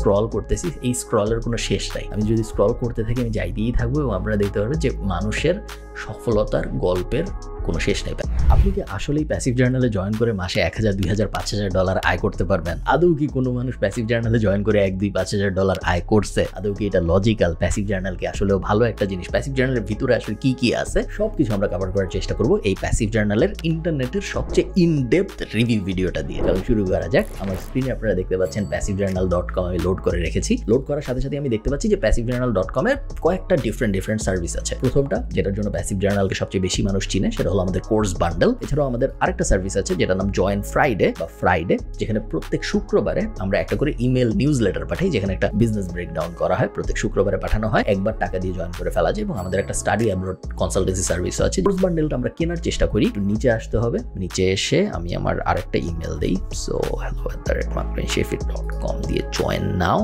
Scroll করতেছি, এই স্ক্রলের কোনো শেষ নাই। আমি যদি স্ক্রল করতে থাকি আমি যাইতেই থাকবো এবং আপনারা দেখতে পারবেন যে মানুষের সফলতার গল্পের কোনো শেষ নেই। আপনি কি আসলেই প্যাসিভ জার্নালে জয়েন করে মাসে 1000, 2000, $5000 আয় করতে পারবেন? আদৌ কি কোনো মানুষ প্যাসিভ জার্নালে জয়েন করে 1, 2, $5000 আয় করছে? আদৌ কি এটা লজিক্যাল? প্যাসিভ জার্নাল কি আসলেও ভালো একটা জিনিস? প্যাসিভ জার্নালের ভিতরে আসলে কি কি আছে সবকিছু আমরা কভার করার চেষ্টা করব এই প্যাসিভ জার্নালের ইন্টারনেটের সবচেয়ে ইনডেপথ রিভিউ ভিডিওটা দিয়ে। তাহলে শুরু করা যাক। আমার স্ক্রিনে আপনারা দেখতে পাচ্ছেন passivejournal.com আমি লোড করে রেখেছি। লোড করার সাথে সাথে আমি দেখতে পাচ্ছি যে passivejournal.com এর কয়েকটা ডিফারেন্ট সার্ভিস আছে। প্রথমটা যেটার জন্য প্যাসিভ জার্নালকে সবচেয়ে বেশি মানুষ চিনে সেটা হলো আমাদের কোর্স বান্ডেল। এছাড়াও আমাদের আরেকটা সার্ভিস আছে যেটার নাম জয়েন ফ্রাইডে বা ফ্রাইডে, যেখানে প্রত্যেক শুক্রবারে আমরা একটা করে ইমেল নিউজ লেটার পাঠাই, যেখানে একটা বিজনেস ব্রেকডাউন করা হয়। প্রত্যেক শুক্রবারে পাঠানো হয়, একবার টাকা দিয়ে জয়েন করে ফেলা যায়। এবং আমাদের একটা স্টাডি অ্যাব্রড কনসালটেন্সি সার্ভিসও আছে। কোর্স বান্ডেলটা আমরা কেনার চেষ্টা করি। একটু নিচে আসতে হবে, নিচে এসে আমি আমার আরেকটা ইমেল দিই, সো hello@marketsheffield.com দিয়ে জয়েন নাও।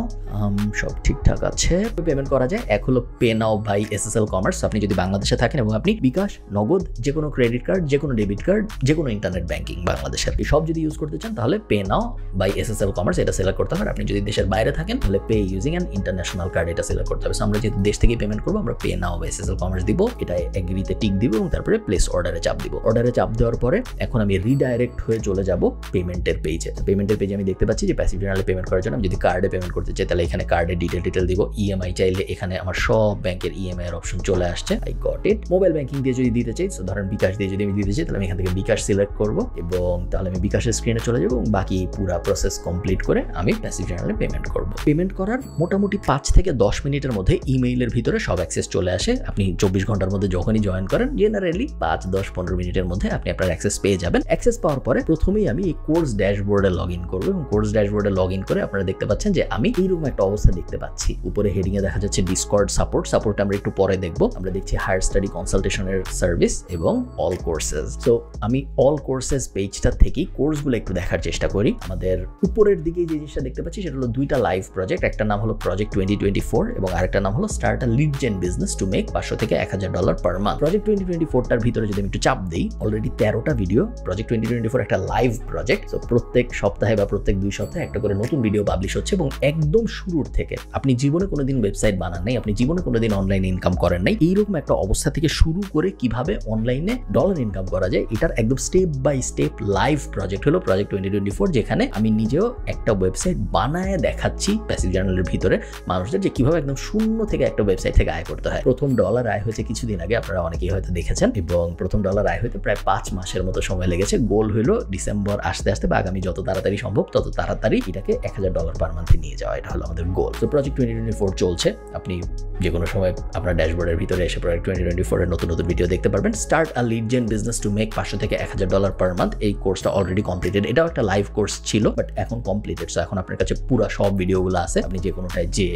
সব ঠিকঠাক আছে, পেমেন্ট করা যায়। এক হলো pay now by SSL commerce. আপনি যদি বাংলাদেশে থাকেন এবং আপনি বিকাশ, নগদ, যে কোনো ক্রেডিট কার্ড, যে কোনো ডেবিট কার্ড, যে কোনো ইন্টারনেট ব্যাংকিং বাংলাদেশের সব যদি ইউজ করতে চান তাহলে pay now by SSL commerce এটা সিলেক্ট করতে হবে। আপনি যদি দেশের বাইরে থাকেন তাহলে pay using an international card এটা সিলেক্ট করতে হবে। আমরা যেহেতু দেশ থেকে পেমেন্ট করবো আমরা pay now by SSL commerce দিব, এটা এগ্রিতে টিক দিব এবং তারপরে প্লেস অর্ডারে চাপ দিব। অর্ডারে চাপ দেওয়ার পরে এখন আমি রিডাইরেক্ট হয়ে চলে যাব পেমেন্টের পেজে। পেমেন্টের পেজে আমি দেখতে পাচ্ছি যে প্যাসিভ জার্নালে পেমেন্ট করার জন্য আমি যদি কার্ডে পেমেন্ট করতে চাই তাহলে এখানে কার্ডের ডিটেল দিব। EMI চাইলে এখানে আমার সব ব্যাংকের EMI এর অপশন চলে আসছে। I got it. Mobile banking দিয়ে যদি দিতে চাই, ধরেন বিকাশ দিয়ে যদি আমি দিতে চাই তাহলে আমি এখান থেকে বিকাশ সিলেক্ট করব এবং তাহলে আমি বিকাশের স্ক্রিনে চলে যাব এবং বাকি পুরো প্রসেস কমপ্লিট করে আমি প্যাসিভ জার্নালে পেমেন্ট করব। পেমেন্ট করার মোটামুটি 5 থেকে 10 মিনিটের মধ্যে ইমেইলের ভিতরে সব অ্যাক্সেস চলে আসে। আপনি 24 ঘন্টার মধ্যে যখনই জয়েন করেন জেনারেলি 5, 10, 15 মিনিটের মধ্যে আপনি আপনার অ্যাক্সেস পেয়ে যাবেন। অ্যাক্সেস পাওয়ার পরে প্রথমেই আমি এই কোর্স ড্যাশবোর্ডে লগ ইন করবো এবং কোর্স ড্যাশবোর্ডে লগ ইন করে আপনারা দেখতে পাচ্ছেন যে আমি এইরকম একটা অবস্থা দেখতে পাচ্ছি। উপরে হেডিং এ দেখা যাচ্ছে ডিসকর্ড সাপোর্ট আমরা একটু পরে দেখবো। আমরা দেখছি হায়ার স্টাডি কনসালটেশনের সার্ভিস এবং অল কোর্সেস। সো আমি অল কোর্সেস পেজটা থেকেই কোর্সগুলো একটু দেখার চেষ্টা করি। আমাদের উপরের দিকে যে জিনিসটা দেখতে পাচ্ছি সেটা হলো দুইটা লাইভ প্রজেক্ট। একটা নাম হলো প্রজেক্ট 2024 এবং আরেকটা নাম হলো start a lead gen business to make $500 থেকে $1000 পার মান্থ। প্রজেক্ট 2024টার ভিতরে যদি আমি একটু চাপ দিই, অলরেডি 13টা ভিডিও। প্রজেক্ট 2024 একটা লাইভ প্রজেক্ট। তো প্রত্যেক সপ্তাহে বা প্রত্যেক 2 সপ্তাহে একটা করে নতুন ভিডিও পাবলিশ হচ্ছে এবং একদম শুরুর থেকে আপনি জীবনে কোনোদিন ওয়েবসাইট বানান নাই, আপনি জীবনে কোনোদিন অনলাইনে ইনকাম করেন নাই, এইরকম একটা অবস্থা থেকে শুরু করে কিভাবে অনলাইনে ডলার ইনকাম করা যায় এটার একদম step by step live project হলো প্রজেক্ট 2024, যেখানে আমি নিজেও একটা ওয়েবসাইট বানায় দেখাচ্ছি প্যাসিভ জার্নালের ভিতরে মানুষদের যে কিভাবে একদম শূন্য থেকে একটা ওয়েবসাইট থেকে আয় করতে হয়। প্রথম ডলার আয় হয়েছে কিছুদিন আগে, আপনারা অনেকেই হয়তো দেখেছেন, এবং প্রথম ডলার আয় হইতে প্রায় 5 মাসের মতো সময় লেগেছে। গোল হলো ডিসেম্বর আসতে আসতে বা আগামী যত তাড়াতাড়ি সম্ভব তত তাড়াতাড়ি এটাকে $1000 পার মান্থে নিয়ে যাওয়া, এটা হলো আমাদের গোল। তো প্রজেক্ট 2024 চলছে। আপনি যে কোনো সময় আপনার ড্যাশবোর্ডের ভিতরে এসে প্রজেক্ট 2024 এর নতুন ভিডিও দেখতে পারবেন। Start a lead gen business to make $500 থেকে $1000 পার মান্থ। এই কোর্সটা অলরেডি কমপ্লিটেড। এটাও একটা লাইভ কোর্স ছিল বাট এখন কমপ্লিটেড। সো এখন আপনার কাছে পুরো সব ভিডিওগুলো আছে, আপনি যে কোনোটায় যে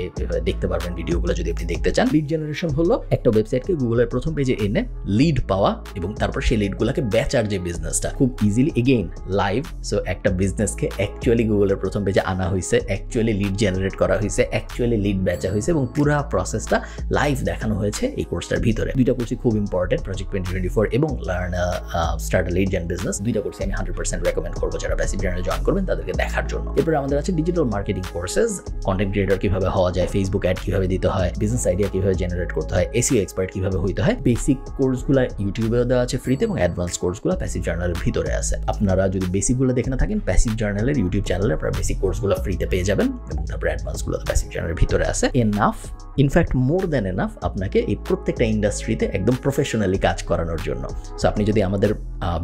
দেখতে পারবেন ভিডিওগুলো যদি আপনি দেখতে চান। লিড জেনারেশন হলো একটা ওয়েবসাইটকে গুগলের প্রথম পেজে এনে লিড পাওয়া এবং তারপর সেই লিডগুলোকে বেচার যে বিজনেসটা খুব ইজিলি এগেইন লাইভ। সো একটা বিজনেসকে অ্যাকচুয়ালি গুগলের প্রথম পেজে আনা হয়েছে, অ্যাকচুয়ালি লিড জেনারেট করা হয়েছে, অ্যাকচুয়ালি লিড বেচা হয়েছে এবং পুরো প্রসেসটা লাইভ দেখানো হয়েছে এই কোর্সটার ভিতরে। দুইটা কোর্সই খুব ইম্পর্টেন্ট, প্রজেক্ট 2024 এবং learn start a lead gen business. দুইটা কোর্সই আমি 100% রেকমেন্ড করবো যারা প্যাসিভ জার্নালে জয়েন করবেন তাদেরকে দেখার জন্য। এরপরে আমাদের আছে digital marketing courses, content creator কিভাবে হওয়া যায়, ফেসবুক অ্যাড কিভাবে দিতে হয়, বিজনেস আইডিয়া কিভাবে জেনারেট করতে হয়, এসইও এক্সপার্ট কিভাবে হইতে হয়। বেসিক কোর্সগুলো ইউটিউবেও দেওয়া আছে ফ্রিতে এবং অ্যাডভান্স কোর্সগুলো প্যাসিভ জার্নালের ভিতরে আছে। আপনারা যদি বেসিকগুলো দেখে না থাকেন, প্যাসিভ জার্নালের ইউটিউব চ্যানেলে আপনারা বেসিক কোর্সগুলো ফ্রিতে পেয়ে যাবেন এবং তারপর অ্যাডভান্সগুলো প্যাসিভ জার্নালের ভিতরে আছে। Enough, in fact more than enough আপনাকে এই প্রত্যেকটা ইন্ডাস্ট্রিতে একদম প্রফেশনালি কাজ করানোর জন্য। সো আপনি যদি আমাদের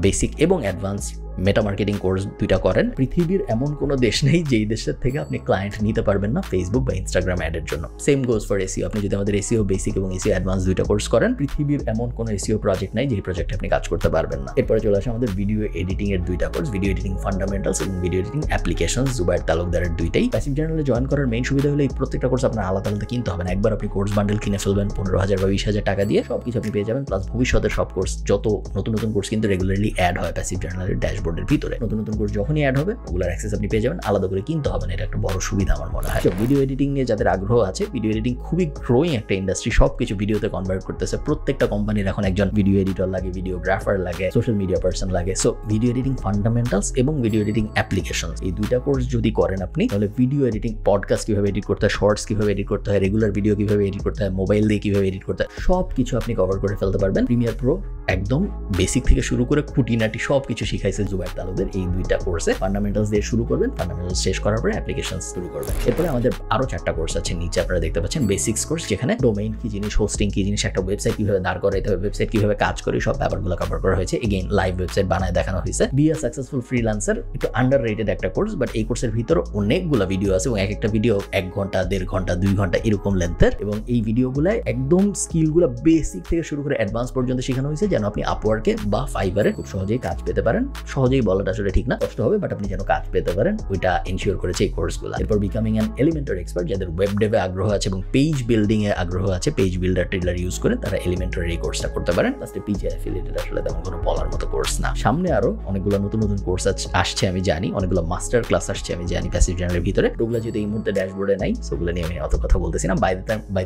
বেসিক এবং অ্যাডভান্স মেটা মার্কেটিং কোর্স দুইটা করেন, পৃথিবীর এমন কোনো দেশ নেই যেই দেশের থেকে আপনি ক্লায়েন্ট নিতে পারবেন না ফেসবুক বা ইনস্টাগ্রাম অ্যাডের জন্য। Same goes for SEO. আপনি যদি আমাদের এসইও বেসিক এবং এসইও অ্যাডভান্স দুইটা কোর্স করেন, পৃথিবীর এমন কোনো এসইও প্রজেক্ট নাই যেই প্রজেক্টে আপনি কাজ করতে পারবেন না। এরপরে চলে আসে আমাদের ভিডিও এডিটিং এর দুইটা কোর্স, ভিডিও এডিটিং ফান্ডামেন্টালস এবং ভিডিও এডিটিং অ্যাপ্লিকেশনস, জুবায়ের তালুকদারের দুইটাই। প্যাসিভ জার্নালে জয়েন করার মেইন সুবিধা হলো এই প্রত্যেকটা কোর্স আপনার আলাদা আলাদা কিনতে হবে না। একবার আপনি কোর্স বান্ডেল কিনে ফেলবেন 15,000 বা 20,000 টাকা দিয়ে, সবকিছু আপনি পেয়ে যাবেন। প্লাস ভবিষ্যতের সব কোর্স, যত নতুন নতুন কোর্স কিন্তু রেগুলারলি অ্যাড হয় প্যাসিভ জার্নালের ড্যাশবোর্ড ড্যাশবোর্ডের ভিতরে। নতুন নতুন কোর্স যখনই অ্যাড হবে ওগুলোর অ্যাক্সেস আপনি পেয়ে যাবেন, আলাদা করে কিনতে হবে না। এটা একটা বড় সুবিধা আমার মনে হয়। ভিডিও এডিটিং নিয়ে যাদের আগ্রহ আছে, ভিডিও এডিটিং খুবই গ্রোয়িং একটা ইন্ডাস্ট্রি, সবকিছু ভিডিওতে কনভার্ট করতেছে। প্রত্যেকটা কোম্পানির এখন একজন ভিডিও এডিটর লাগে, ভিডিওগ্রাফার লাগে, সোশ্যাল মিডিয়া পার্সন লাগে। সো ভিডিও এডিটিং ফান্ডামেন্টালস এবং ভিডিও এডিটিং অ্যাপ্লিকেশন, এই দুইটা কোর্স যদি করেন আপনি, তাহলে ভিডিও এডিটিং, পডকাস্ট কিভাবে এডিট করতে হয়, শর্টস কিভাবে এডিট করতে হয়, রেগুলার ভিডিও কিভাবে এডিট করতে হয়, মোবাইল দিয়ে কিভাবে এডিট করতে হয়, সব কিছু আপনি কভার করে ফেলতে পারবেন। প্রিমিয়ার প্রো একদম বেসিক থেকে শুরু করে খুঁটিনাটি সব কিছু শিখাইছে জুবায়ের তালুকদার এই দুইটা কোর্সে। ফান্ডামেন্টালস দিয়ে শুরু করবেন, ফান্ডামেন্টালস শেষ করার পরে অ্যাপ্লিকেশন শুরু করবেন। এরপরে আমাদের আরো 4টা কোর্স আছে নিচে আপনারা দেখতে পাচ্ছেন। বেসিক্স কোর্স, যেখানে ডোমেইন কি জিনিস, হোস্টিং কি জিনিস, একটা ওয়েবসাইট কিভাবে দাঁড় করাইতে হবে, ওয়েবসাইট কিভাবে কাজ করে, সব ব্যাপারগুলো কভার করা হয়েছে। এগেইন লাইভ ওয়েবসাইট বানায় দেখানো হয়েছে। বি আ সাকসেসফুল ফ্রিল্যান্সার, একটু আন্ডার রেটেড একটা কোর্স, বাট এই কোর্সের ভিতরে অনেকগুলো ভিডিও আছে এবং এক একটা ভিডিও 1 ঘন্টা, 1.5 ঘন্টা, 2 ঘন্টা এরকম লেন্থের। এবং এই ভিডিওগুলায় একদম স্কিলগুলো বেসিক থেকে শুরু করে অ্যাডভান্স পর্যন্ত শেখানো হয়েছে, যেন আপনি আপওয়ার্কে বা ফাইবারে খুব সহজেই কাজ পেতে পারেন। সহজেই বলাটা আসলে ঠিক না, কষ্ট হবে, বাট আপনি যেন কাজ পেতে পারেন ওইটা এনশিওর করেছে এই কোর্সগুলো। এরপর বিকামিং অ্যান এলিমেন্টর এক্সপার্ট, যাদের ওয়েব ডেভে আগ্রহ আছে এবং পেজ বিল্ডিং এ আগ্রহ আছে, পেজ বিল্ডার টেইলার ইউজ করে তারা এলিমেন্টরের এই কোর্সটা করতে পারেন। লাস্টে পিজি অ্যাফিলিয়েটেড আসলে তেমন কোনো বলার মতো কোর্স না। সামনে আরো অনেকগুলো নতুন নতুন কোর্স আসছে আমি জানি, অনেকগুলো মাস্টার ক্লাস আসছে আমি জানি প্যাসিভ জার্নালের ভিতরে। ওগুলো যদি এই মুহূর্তে ড্যাশবোর্ডে নাই, সেগুলো নিয়ে আমি অত কথা বলতেছি না। বাই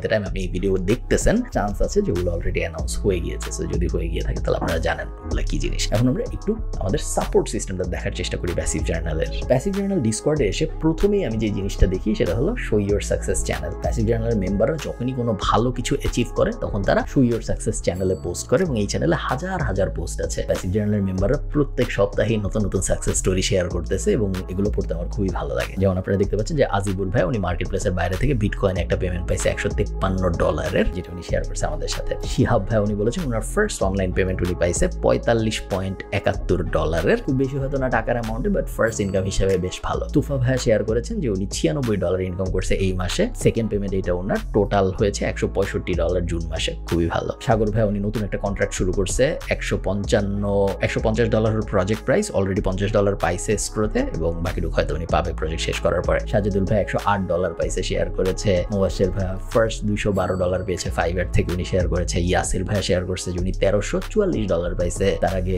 দ্য টাইম আপনি এই ভিডিও দেখতেছেন, চান্স আছে যেগুলো অলরেডি অ্যানাউন্স হয়ে গিয়েছে। সো যদি হয়ে গিয়ে থাকে তাহলে আপনারা জানেন ওগুলো কি জিনিস। এখন আমরা একটু আমাদের সাপোর্ট সিস্টেমটা দেখার চেষ্টা করি প্যাসিভ জার্নালের। প্যাসিভ জার্নাল ডিসকর্ডে এসে প্রথমেই আমি যে জিনিসটা দেখি সেটা হলো show your success channel. Passive জার্নালের মেম্বাররা যখনই কোনো ভালো কিছু অ্যাচিভ করে তখন তারা শো ইওর সাকসেস চ্যানেলে পোস্ট করে এবং এই চ্যানেলে হাজার হাজার পোস্ট আছে। প্যাসিভ জার্নালের মেম্বাররা প্রত্যেক সপ্তাহে নতুন নতুন সাকসেস স্টোরি শেয়ার করতেছে এবং এগুলো পড়তে আমার খুবই ভালো লাগে। যেমন আপনারা দেখতে পাচ্ছেন যে আজিবুল ভাই, উনি মার্কেট প্লেসের বাইরে থেকে বিটকয়েনে একটা পেমেন্ট পাইছে $153, যেটা উনি শেয়ার করছে আমাদের সাথে। শিহাব ভাই, উনি বলেছেন ওনার ফার্স্ট অনলাইন পেমেন্ট উনি পাইছে $45.71। খুব বেশি হয়তো না টাকার অ্যামাউন্টে, বাট ফার্স্ট ইনকাম হিসেবে বেশ ভালো। তুফা ভাই শেয়ার করেছেন যে উনি $96 ইনকাম করছে এই মাসে। সেকেন্ড পেমেন্ট এটা ওনার, টোটাল হয়েছে $165 জুন মাসে, খুবই ভালো। সাগর ভাই, উনি নতুন একটা কন্ট্রাক্ট শুরু করছে, $150 প্রজেক্ট প্রাইস, অলরেডি $50 পাইছে স্ক্রোতে এবং বাকিটুকু হয়তো উনি পাবে প্রজেক্ট শেষ করার পরে। সাজিদুল ভাই $108 পাইছে, শেয়ার করেছে। মুবাশশির ভাই ফার্স্ট $212 পেয়েছে ফাইবার থেকে, উনি শেয়ার করেছে। ইয়াসির ভাই শেয়ার করছে যে উনি $1344 পাইছে। তার আগে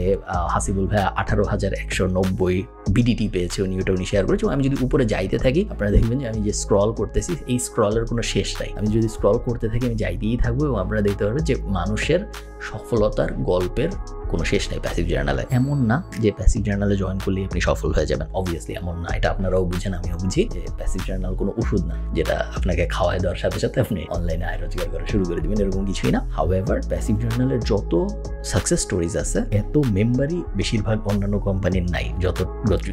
হাসিবুল ভাই 18,190 বিডিটি পেয়েছে, উনি শেয়ার করেছে। আমি যদি উপরে যাইতে থাকি আপনারা দেখবেন যে আমি যে স্ক্রল করতেছি এই স্ক্রলের কোনো শেষ নাই। আমি যদি স্ক্রল করতে থাকি আমি যাইতেই থাকবো এবং আপনারা দেখতে পারবেন যে মানুষের সফলতার গল্পের কোনো শেষ নাই প্যাসিভ জার্নালে। এমন না যে প্যাসিভ জার্নালে জয়েন করলে আপনি সফল হয়ে যাবেন, অবভিয়াসলি এমন না। এটা আপনারাও বুঝেন, আমিও বুঝি যে প্যাসিভ জার্নাল কোনো ওষুধ না যেটা আপনাকে খাওয়ায় দেওয়ার সাথে সাথে আপনি অনলাইনে আয় রোজগার করা শুরু করে দিবেন, এরকম কিছুই না। হাউএভার প্যাসিভ জার্নালের যত সাকসেস স্টোরিজ আছে এত মেম্বারই বেশিরভাগ অন্যান্য কোম্পানির নাই,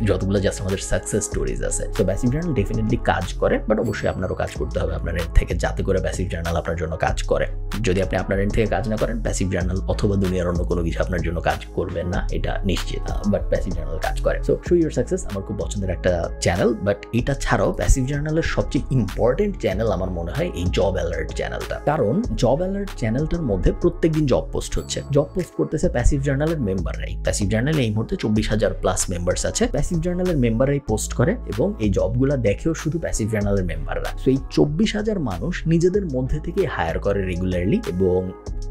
যতগুলো জাস্ট আমাদের সাকসেস স্টোরিজ আছে। তো প্যাসিভ জার্নাল ডেফিনেটলি কাজ করে, বাট অবশ্যই আপনারও কাজ করতে হবে আপনার এন্ড থেকে, যাতে করে প্যাসিভ জার্নাল আপনার জন্য কাজ করে। যদি আপনি আপনার এন্ড থেকে কাজ না করেন, প্যাসিভ জার্নাল অথবা দুনিয়ার অন্য কোনো কিছু আপনার জন্য কাজ করবেন না, এটা নিশ্চিত। বাট প্যাসিভ জার্নাল কাজ করে। সো শো ইওর সাকসেস আমার খুব পছন্দের একটা চ্যানেল, বাট এটা ছাড়াও প্যাসিভ জার্নালের সবচেয়ে ইম্পর্টেন্ট চ্যানেল আমার মনে হয় এই জব অ্যালার্ট চ্যানেলটা। কারণ জব অ্যালার্ট চ্যানেলটার মধ্যে প্রত্যেকদিন জব পোস্ট হচ্ছে, জব পোস্ট করতেছে প্যাসিভ জার্নালের মেম্বাররাই। প্যাসিভ জার্নালে এই মুহূর্তে 24,000+ মেম্বার্স আছে। প্যাসিভ জার্নালের মেম্বাররাই পোস্ট করে এবং এই জবগুলা দেখেও শুধু প্যাসিভ জার্নালের মেম্বাররা। সো এই 24,000 মানুষ নিজেদের মধ্যে থেকে হায়ার করে রেগুলারলি এবং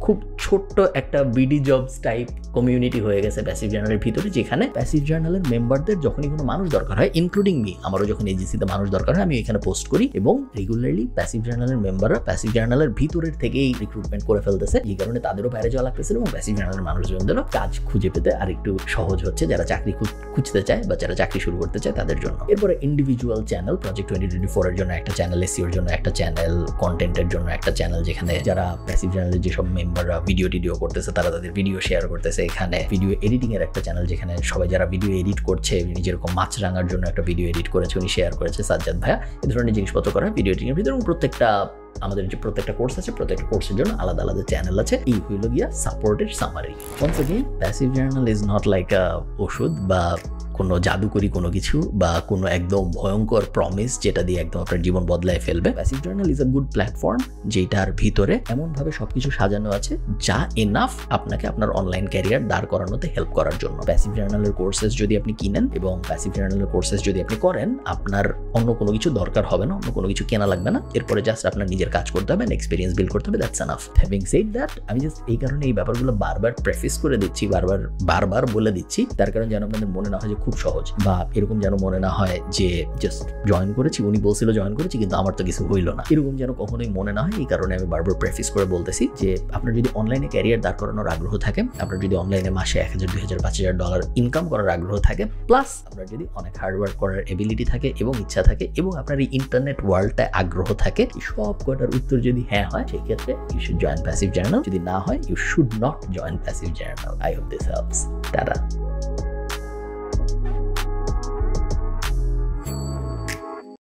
খুব ছোট্ট একটা বিডি জবস টাইপ কমিউনিটি হয়ে গেছে প্যাসিভ জার্নালের ভিতরে, যেখানে প্যাসিভ জার্নালের মেম্বারদের যখনই কোনো মানুষ দরকার হয়, ইনক্লুডিং মি, আমারও যখন এজেন্সিতে মানুষ দরকার হয় আমি এখানে পোস্ট করি এবং রেগুলারলি প্যাসিভ জার্নালের মেম্বাররা প্যাসিভ জার্নালের ভিতরের থেকেই রিক্রুটমেন্ট করে ফেলতেছে। এই কারণে তাদেরও বাইরে যাওয়া লাগতেছে এবং প্যাসিভ জার্নালের মানুষজনদেরও কাজ খুঁজে পেতে আর একটু সহজ হচ্ছে, যারা চাকরি খুঁজতে চায় বা যারা চাকরি শুরু করতে চায় তাদের জন্য। এরপরে ইন্ডিভিজুয়াল চ্যানেল, প্রজেক্ট 2024 এর জন্য একটা চ্যানেল, এসইওর জন্য একটা চ্যানেল, কন্টেন্টের জন্য একটা চ্যানেল, যেখানে যারা প্যাসিভ জার্নালের যেসব মেম্বাররা ভিডিও করতেছে তারা তাদের ভিডিও শেয়ার করতেছে। এখানে ভিডিও এডিটিং এর একটা চ্যানেল, যেখানে সবাই যারা ভিডিও এডিট করছে, যেরকম মাছরাঙার জন্য একটা ভিডিও এডিট করেছে উনি শেয়ার করেছে সাজ্জাদ ভাইয়া, এই ধরনের জিনিসপত্র করা ভিডিও এডিটিং এর ভিতরে। আমাদের যে প্রত্যেকটা কোর্স আছে, প্রত্যেকটা কোর্সের জন্য আলাদা আলাদা চ্যানেল আছে। এই হইল গিয়া supported summary. Once again passive journal is not like a ওষুধ বা কোনো জাদুকরি কোনো কিছু বা কোনো একদম ভয়ঙ্কর প্রমিস যেটা দিয়ে একদম আপনার জীবন বদলায় ফেলবে। Passive journal is a good platform, যেটার ভিতরে এমনভাবে সবকিছু সাজানো আছে যা এনাফ আপনাকে আপনার অনলাইন ক্যারিয়ার দাঁড় করানোতে হেল্প করার জন্য। প্যাসিভ জার্নালের কোর্সেস যদি আপনি কিনেন এবং প্যাসিভ জার্নালের কোর্সেস যদি আপনি করেন, আপনার অন্য কোনো কিছু দরকার হবে না, অন্য কোনো কিছু কেনা লাগবে না। এরপরে জাস্ট আপনার নিজের কাজ করতে হবে, এক্সপিরিয়েন্স বিল্ড করতে হবে, that's enough. Having said that, আমি জাস্ট এই কারণে এই ব্যাপারগুলো বারবার প্রেফেস করে দিচ্ছি, বারবার বলে দিচ্ছি, তার কারণ যেন আপনাদের মনে না হয় যে খুব সহজ, বা এরকম যেন মনে না হয় যে জাস্ট জয়েন করেছি, উনি বলছিল জয়েন করেছি কিন্তু আমার তো কিছু হইলো না, এরকম যেন কখনোই মনে না হয়। এই কারণে আমি বারবার প্রেফেস করে বলতেছি যে আপনার যদি অনলাইনে ক্যারিয়ার দাঁড় করানোর আগ্রহ থাকে, আপনার যদি অনলাইনে মাসে $1000, $2000, $5000 ইনকাম করার আগ্রহ থাকে, প্লাস আপনার যদি অনেক হার্ডওয়ার্ক করার এবিলিটি থাকে এবং ইচ্ছা থাকে, এবং আপনার এই ইন্টারনেট ওয়ার্ল্ডটায় আগ্রহ থাকে, সব কটার উত্তর যদি হ্যাঁ হয়, সেই ক্ষেত্রে you should join passive journal. যদি না হয়, you should not join passive journal. I hope this helps. Tata.